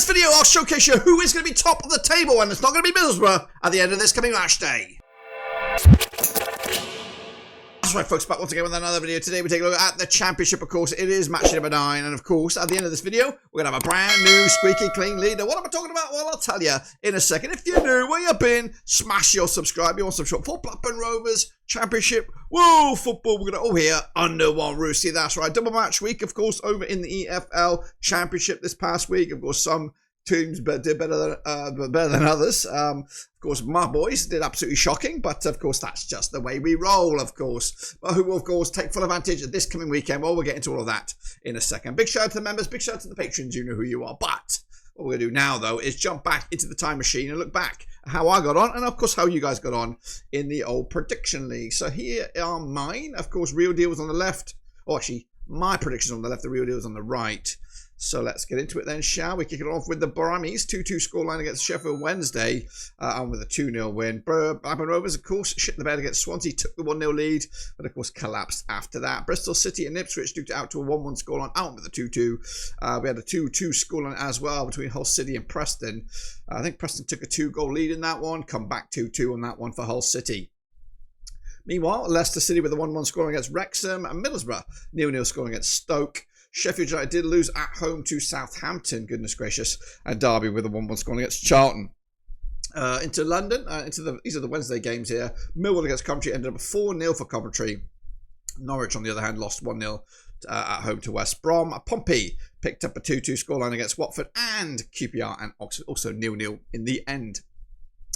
video, I'll showcase you who is going to be top of the table, and it's not going to be Middlesbrough at the end of this coming match day. That's right, folks, back once again with another video. Today we take a look at the Championship, of course. It is match number 9, and of course, at the end of this video, we're going to have a brand new, squeaky clean leader. What am I talking about? Well, I'll tell you in a second. If you're new, where you've been, smash your subscribe. You want some short for Blackburn Rovers Championship. Whoa, football. We're going to, here, under one roof. See, that's right. Double match week, of course, over in the EFL Championship this past week. Of course, some teams did better than others. Of course, my boys did absolutely shocking, but of course, that's just the way we roll, of course. But who will, of course, take full advantage of this coming weekend? Well, we'll get into all of that in a second. Big shout out to the members, big shout out to the patrons, you know who you are. But what we're going to do now, though, is jump back into the time machine and look back at how I got on, and of course, how you guys got on in the old prediction league. So here are mine. Of course, Real Deal was on the left. Oh, actually, my predictions on the left, the Real Deal was on the right. So let's get into it then, shall we? Kick it off with the Brummies. 2-2 scoreline against Sheffield Wednesday, and with a 2-0 win. Blackburn Rovers, of course, shit the bed against Swansea, took the 1-0 lead, but of course collapsed after that. Bristol City and Ipswich duked it out to a 1-1 scoreline, out with a 2-2. We had a 2-2 scoreline as well between Hull City and Preston. I think Preston took a 2-goal lead in that one, come back 2-2 on that one for Hull City. Meanwhile, Leicester City with a 1-1 scoring against Wrexham, and Middlesbrough 0-0 scoring against Stoke. Sheffield United did lose at home to Southampton, goodness gracious, and Derby with a 1-1 scoring against Charlton. Into London, these are the Wednesday games here. Millwall against Coventry ended up 4-0 for Coventry. Norwich, on the other hand, lost 1-0 at home to West Brom. Pompey picked up a 2-2 scoreline against Watford and QPR, and also 0-0 in the end.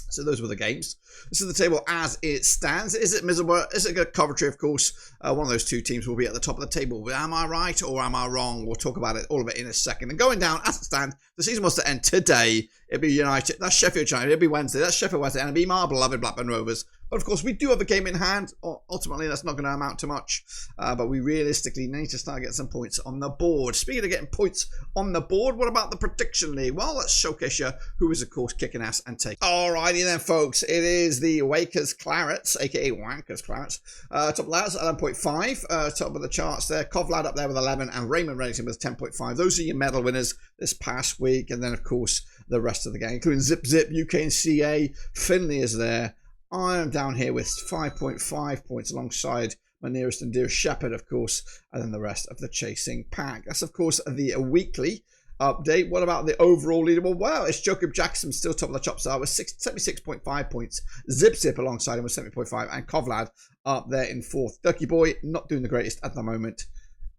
So those were the games. This is the table as it stands. Is it Middlesbrough? Is it Coventry? Of course, one of those two teams will be at the top of the table. Am I right or am I wrong? We'll talk about it, all of it in a second. And going down as it stands, the season was to end today. It'd be United. That's Sheffield United. It'd be Wednesday. That's Sheffield Wednesday. And it'd be my beloved Blackburn Rovers. But of course, we do have a game in hand. Ultimately, that's not going to amount to much. But we realistically need to start getting some points on the board. Speaking of getting points on the board, what about the prediction league? Well, let's showcase you who is, of course, kicking ass and taking. Alrighty then, folks. It is the Wakers Clarets, aka Wankers Clarets. Top of the lads, 11.5. Top of the charts there. Covlad up there with 11, and Raymond Reddington with 10.5. Those are your medal winners this past week. And then, of course, the rest of the game, including Zip Zip, UK and CA. Finley is there. I am down here with 5.5 points alongside my nearest and dearest Shepherd, of course, and then the rest of the chasing pack. That's, of course, the weekly update. What about the overall leaderboard? Well, it's Jacob Jackson still top of the chops with 76.5 points. Zip Zip alongside him with 70.5, and Kovlad up there in 4th. Ducky Boy not doing the greatest at the moment.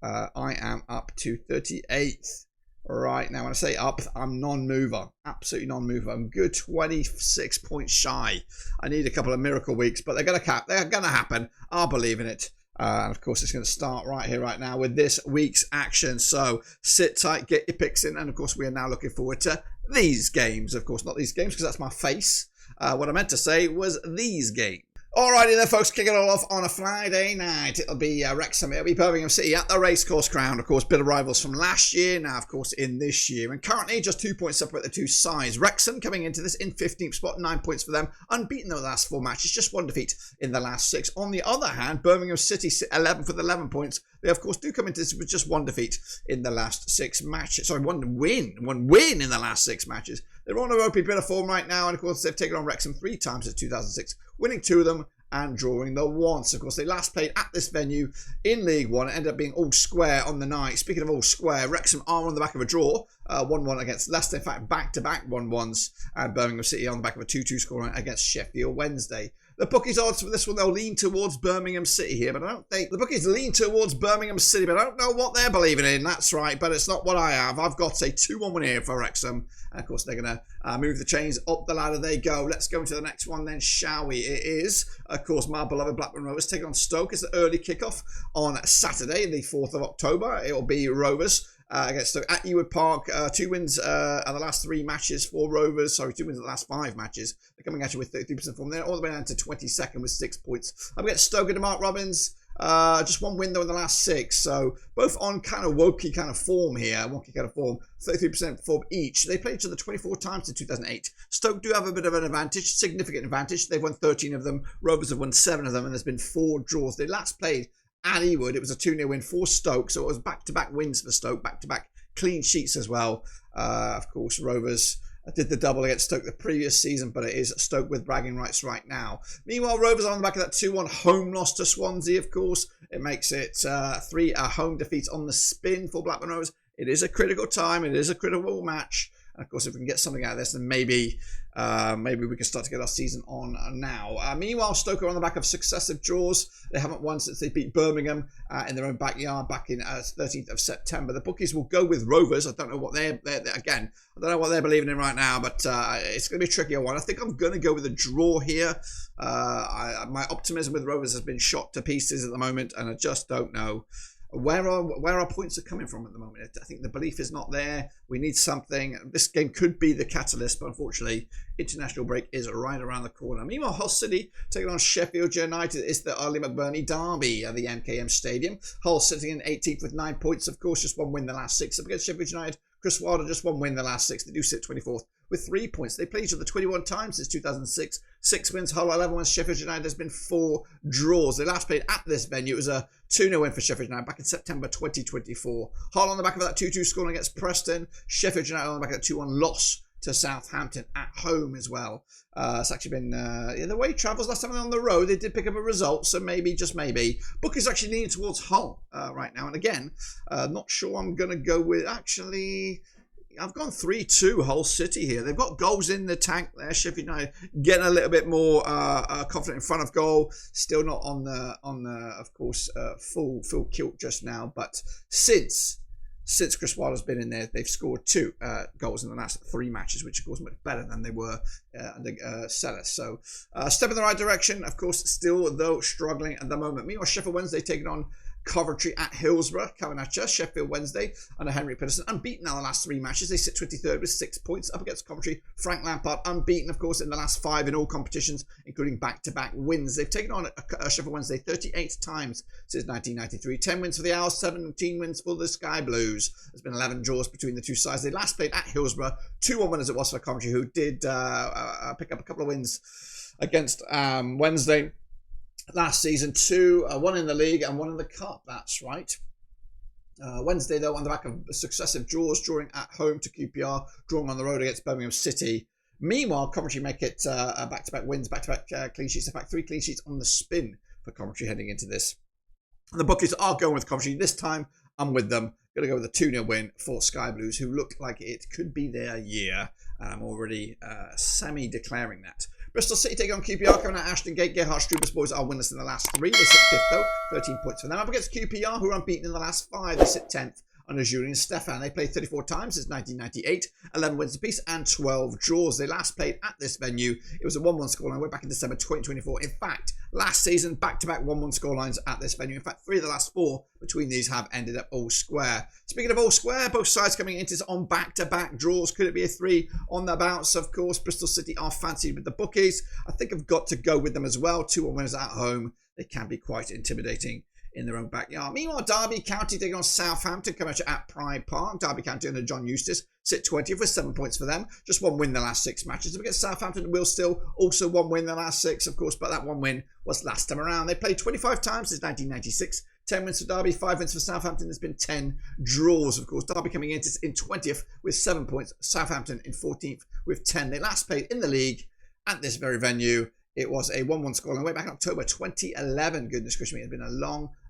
I am up to 38th. Right now, when I say up, I'm non-mover. Absolutely non-mover. I'm good 26 points shy. I need a couple of miracle weeks, but they're going to happen. I believe in it. And of course, it's going to start right here, right now, with this week's action. So sit tight, get your picks in, and of course, we are now looking forward to these games. Of course, not these games, because that's my face. What I meant to say was these games. Alrighty then, folks, kicking it all off on a Friday night. It'll be Wrexham, it'll be Birmingham City at the Racecourse Ground. Of course, bit of rivals from last year, now, of course, in this year. And currently, just 2 points separate the two sides. Wrexham coming into this in 15th spot, 9 points for them. Unbeaten in the last 4 matches, just 1 defeat in the last 6. On the other hand, Birmingham City 11th with 11 points. They, of course, do come into this with just 1 defeat in the last 6 matches. Sorry, one win in the last 6 matches. They're on a ropey bit of form right now, and of course, they've taken on Wrexham 3 times since 2006, winning 2 of them and drawing the once. Of course, they last played at this venue in League One. It ended up being all square on the night. Speaking of all square, Wrexham are on the back of a draw. 1-1 against Leicester. In fact, back-to-back 1-1s. And Birmingham City on the back of a 2-2 scoreline against Sheffield Wednesday. The bookies' odds for this one, they'll lean towards Birmingham City here, but I don't think the bookies lean towards Birmingham City, but I don't know what they're believing in. That's right, but it's not what I have. I've got a 2-1 win here for Wrexham, and of course they're going to move the chains up the ladder. They go. Let's go into the next one then, shall we? It is, of course, my beloved Blackburn Rovers taking on Stoke. It's the early kickoff on Saturday, the 4th of October. It will be Rovers against Stoke at Ewood Park. 2 wins at the last 3 matches for Rovers. Sorry, 2 wins at the last 5 matches. They're coming at you with 33% form. They're all the way down to 22nd with 6 points. Up against Stoke and Mark Robbins. Just 1 win though in the last 6. So both on kind of wonky kind of form here. Wonky kind of form. 33% form each. They played each other 24 times in 2008. Stoke do have a bit of an advantage. Significant advantage. They've won 13 of them. Rovers have won 7 of them. And there's been 4 draws. They last played at Ewood. It was a 2-0 win for Stoke. So it was back-to-back wins for Stoke. Back-to-back clean sheets as well. Of course, Rovers did the double against Stoke the previous season, but it is Stoke with bragging rights right now. Meanwhile, Rovers are on the back of that 2-1 home loss to Swansea, of course. It makes it 3 home defeats on the spin for Blackburn Rovers. It is a critical time. It is a critical match. And of course, if we can get something out of this, then maybe we can start to get our season on now. Meanwhile, Stoke are on the back of successive draws. They haven't won since they beat Birmingham in their own backyard back in 13th of September. The bookies will go with Rovers. I don't know what they're believing in right now, but it's going to be a trickier one. I think I'm going to go with a draw here. My optimism with Rovers has been shot to pieces at the moment, and I just don't know where our points are coming from at the moment. I think the belief is not there. We need something. This game could be the catalyst, but unfortunately, international break is right around the corner. Meanwhile, Hull City taking on Sheffield United. It's the Early McBurney derby at the MKM Stadium. Hull sitting in 18th with 9 points. Of course, just one win the last 6 up against Sheffield United. Chris Wilder just one win the last 6. They do sit 24th with 3 points. They played each other 21 times since 2006. 6 wins, Hull 11 wins. Sheffield United has been 4 draws. They last played at this venue. It was a 2-0 win for Sheffield United back in September 2024. Hull on the back of that 2-2 scoring against Preston. Sheffield United on the back of that 2-1 loss to Southampton at home as well. It's actually been the way it travels. Last time on the road, they did pick up a result, so maybe, just maybe. Book is actually leaning towards Hull right now. And again, not sure I'm going to go with, actually, I've gone 3-2 Hull City here. They've got goals in the tank there. Sheffield United getting a little bit more confident in front of goal. Still not on the of course full kilt just now. But since Chris Wilder's been in there, they've scored 2 goals in the last 3 matches, which of course much better than they were under Sellers. So step in the right direction. Of course, still though struggling at the moment. Meanwhile, Sheffield Wednesday taking on Coventry at Hillsborough, coming at you. Sheffield Wednesday under Henry Peterson, unbeaten now the last 3 matches. They sit 23rd with 6 points up against Coventry. Frank Lampard unbeaten, of course, in the last 5 in all competitions, including back-to-back wins. They've taken on Sheffield Wednesday 38 times since 1993. 10 wins for the Owls, 17 wins for the Sky Blues. There's been 11 draws between the two sides. They last played at Hillsborough. 2-1 winners it was for Coventry, who did pick up a couple of wins against Wednesday last season. 2, 1 in the league and 1 in the cup. That's right. Wednesday, though, on the back of successive draws, drawing at home to QPR, drawing on the road against Birmingham City. Meanwhile, Coventry make it back-to-back wins, back-to-back clean sheets. In fact, 3 clean sheets on the spin for Coventry heading into this. And the bookies are going with Coventry. This time, I'm with them. Going to go with a 2-0 win for Sky Blues, who look like it could be their year. And I'm already semi-declaring that. Bristol City taking on QPR, coming out Ashton Gate. Gerhard Struber's boys are winless in the last 3. They sit 5th, though. 13 points for them. Up against QPR, who are unbeaten in the last 5. They sit 10th under Julian Stefan. They played 34 times since 1998. 11 wins apiece and 12 draws. They last played at this venue. It was a 1-1 scoreline way back in December 2024. In fact, last season, back-to-back 1-1 scorelines at this venue. In fact, 3 of the last 4 between these have ended up all square. Speaking of all square, both sides coming into this on back-to-back draws. Could it be a 3 on the bounce? Of course, Bristol City are fancied with the bookies. I think I've got to go with them as well. 2-1 winners at home. They can be quite intimidating in their own backyard. Meanwhile, Derby County taking on Southampton, coming at Pride Park. Derby County under John Eustace sit 20th with 7 points for them. Just 1 win the last 6 matches. Against Southampton, will still also 1 win the last 6, of course, but that 1 win was last time around. They played 25 times since 1996. 10 wins for Derby, 5 wins for Southampton. There's been 10 draws, of course. Derby coming in 20th with 7 points. Southampton in 14th with 10. They last played in the league at this very venue. It was a 1-1 scoreline way back in October 2011. Goodness gracious me, it had been a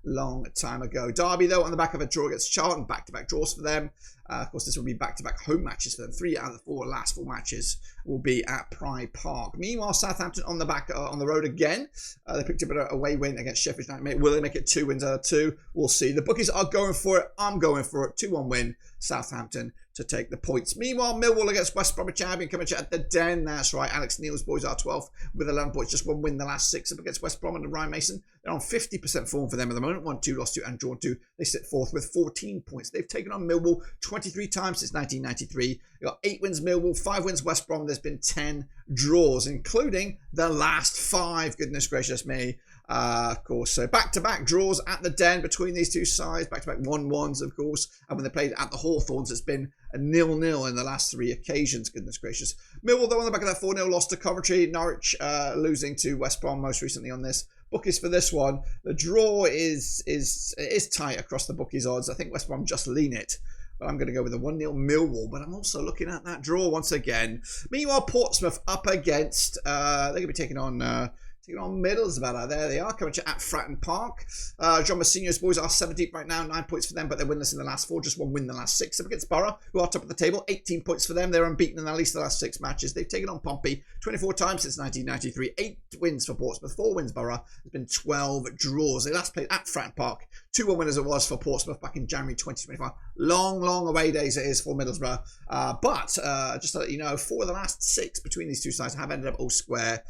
long time ago. Derby, though, on the back of a draw against Charlton. Back-to-back draws for them. Of course, this will be back-to-back home matches for them. 3 out of the 4 last 4 matches will be at Pride Park. Meanwhile, Southampton on the back on the road again. They picked up an away win against Sheffield United. Will they make it 2 wins out of 2? We'll see. The bookies are going for it. I'm going for it. 2-1 win, Southampton to take the points. Meanwhile, Millwall against West Bromwich Albion coming at the Den. That's right. Alex Neil's boys are 12th with 11 points. Just 1 win the last 6 up against West Brom and Ryan Mason. They're on 50% form for them at the moment. 1-2, lost 2 and drawn 2. They sit 4th with 14 points. They've taken on Millwall 23 times since 1993. They've got 8 wins Millwall, 5 wins West Brom. There's been 10 draws, including the last 5. Goodness gracious me. Of course, so back-to-back draws at the Den between these two sides. Back-to-back 1-1s, of course. And when they played at the Hawthorns, it's been a 0-0 in the last 3 occasions. Goodness gracious. Millwall, though, on the back of that 4-0 loss to Coventry. Norwich losing to West Brom most recently on this. Bookies for this one. The draw is tight across the bookies odds. I think West Brom just lean it. but I'm going to go with a 1-0 Millwall. But I'm also looking at that draw once again. Meanwhile, Portsmouth up against, they're going to be taking on Middlesbrough. There they are, coming to at Fratton Park. John Massinio's boys are 17th right now, 9 points for them, but they're winless in the last 4, just 1 win in the last 6. Up against Borough, who are top of the table, 18 points for them. They're unbeaten in at least the last 6 matches. They've taken on Pompey 24 times since 1993, 8 wins for Portsmouth, 4 wins Borough. There's been 12 draws. They last played at Fratton Park, 2-1 winners it was for Portsmouth back in January 2025. Long away days it is for Middlesbrough. But just to let you know, 4 of the last 6 between these two sides have ended up all square.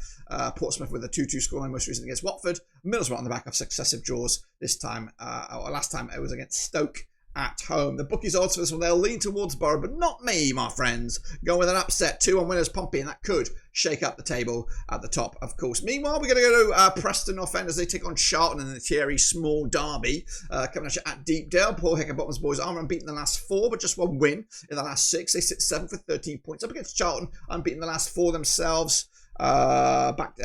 Portsmouth with a 2-2 scoreline most recently against Watford. Middlesbrough on the back of successive draws. This time, or last time, it was against Stoke at home. The bookies odds for this one, they'll lean towards Borough, but not me, my friends. Going with an upset, 2-1 winners Pompey, and that could shake up the table at the top, of course. Meanwhile, we're going to go to Preston offenders. They take on Charlton in the Thierry Small derby. Coming at you at Deepdale. Paul Hickenbottom's boys are unbeaten in the last 4, but just 1 win in the last 6. They sit 7th with 13 points. Up against Charlton, unbeaten in the last 4 themselves. They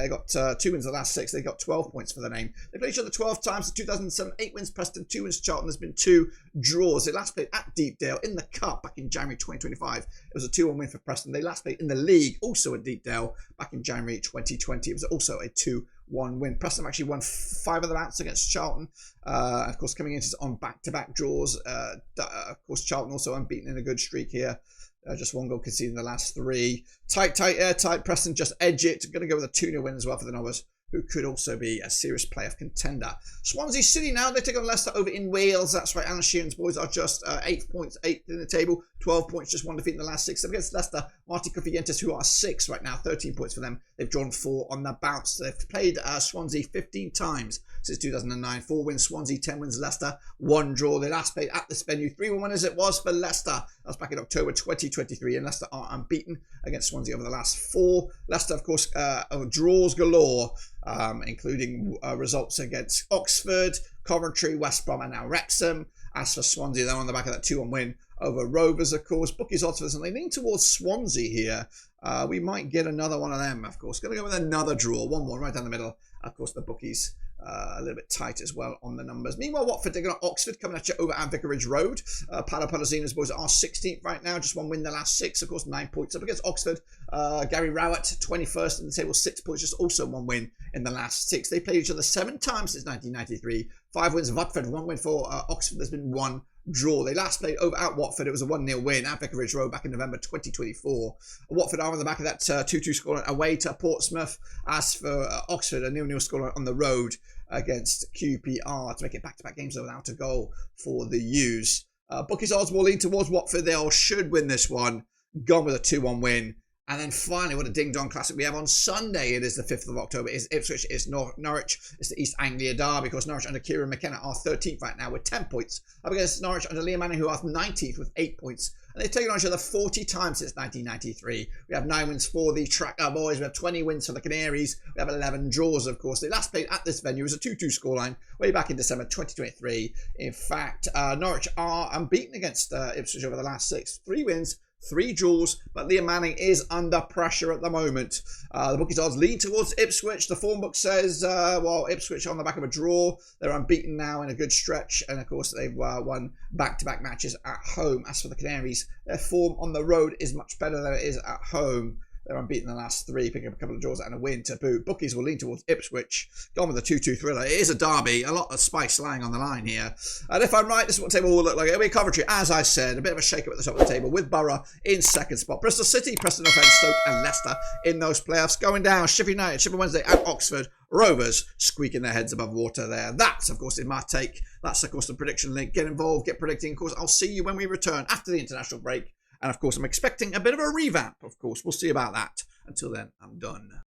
got 2 wins in the last 6. They got 12 points for the name. They played each other 12 times in 2007. 8 wins Preston, 2 wins Charlton. There's been 2 draws. They last played at Deepdale in the Cup back in January 2025. It was a 2-1 win for Preston. They last played in the league, also at Deepdale, back in January 2020. It was also a 2-1 win. Preston actually won 5 of the bouts against Charlton. Of course, coming into on back-to-back draws. Of course, Charlton also unbeaten in a good streak here. Just 1 goal conceded in the last 3. Tight, airtight. Preston just edge it. Going to go with a 2-0 win as well for the Rovers, who could also be a serious playoff contender. Swansea City now, they take on Leicester over in Wales. That's right, Alan Sheeran's boys are just 8 points, 8th in the table, 12 points, just 1 defeat in the last 6. Up against Leicester, Martin Kofientes, who are 6th right now, 13 points for them. They've drawn 4 on the bounce. They've played Swansea 15 times since 2009. 4 wins Swansea, 10 wins Leicester, 1 draw. They last played at this venue. 3-1 winners it was for Leicester. That was back in October 2023, and Leicester are unbeaten against Swansea over the last 4. Leicester, of course, draws galore, including results against Oxford, Coventry, West Brom, and now Wrexham. As for Swansea, they're on the back of that 2-1 win over Rovers, of course. Bookies odds for this, and they lean towards Swansea here. We might get another one of them, of course. Going to go with another draw, 1-1 right down the middle. Of course, the bookies a little bit tight as well on the numbers. Meanwhile, Watford taking on Oxford, coming at you over at Vicarage Road. Paolo Palazino's boys are 16th right now, just 1 win in the last 6, of course, 9 points. Up against Oxford, Gary Rowett, 21st in the table, 6 points, just also 1 win in the last 6. They played each other 7 times since 1993. 5 wins Watford, 1 win for Oxford. There's been 1 draw. They last played over at Watford. It was a 1-0 win at Vicarage Road back in November 2024. Watford are on the back of that 2-2 scoreline away to Portsmouth. As for Oxford, a 0-0 scoreline on the road against QPR to make it back-to-back games without a goal for the U's. Bookies odds will lean towards Watford. They all should win this one. Gone with a 2-1 win. And then finally, what a ding-dong classic we have on Sunday. It is the 5th of October. It's Ipswich, it's Norwich. It's the East Anglia derby because Norwich under Kieran McKenna are 13th right now with 10 points. Up against Norwich under Liam Manning, who are 19th with 8 points. And they've taken on each other 40 times since 1993. We have 9 wins for the Tracker boys. We have 20 wins for the Canaries. We have 11 draws, of course. They last played at this venue. It was a 2-2 scoreline way back in December 2023. In fact, Norwich are unbeaten against Ipswich over the last 6. 3 wins, 3 draws, but Liam Manning is under pressure at the moment. The bookies odds lean towards Ipswich. The form book says, well, Ipswich on the back of a draw. They're unbeaten now in a good stretch, and of course they've won back-to-back matches at home. As for the Canaries, their form on the road is much better than it is at home. They're unbeaten in the last 3, picking up a couple of draws and a win to boot. Bookies will lean towards Ipswich. Gone with a 2-2 thriller. It is a derby. A lot of spice lying on the line here. And if I'm right, this is what the table will look like. It'll be Coventry, as I said. A bit of a shake-up at the top of the table with Borough in 2nd spot. Bristol City, Preston offense, Stoke and Leicester in those playoffs. Going down, Sheffield United, Sheffield Wednesday at Oxford. Rovers squeaking their heads above water there. That's, of course, in my take. That's, of course, the prediction link. Get involved, get predicting. Of course, I'll see you when we return after the international break. And, of course, I'm expecting a bit of a revamp, of course. We'll see about that. Until then, I'm done.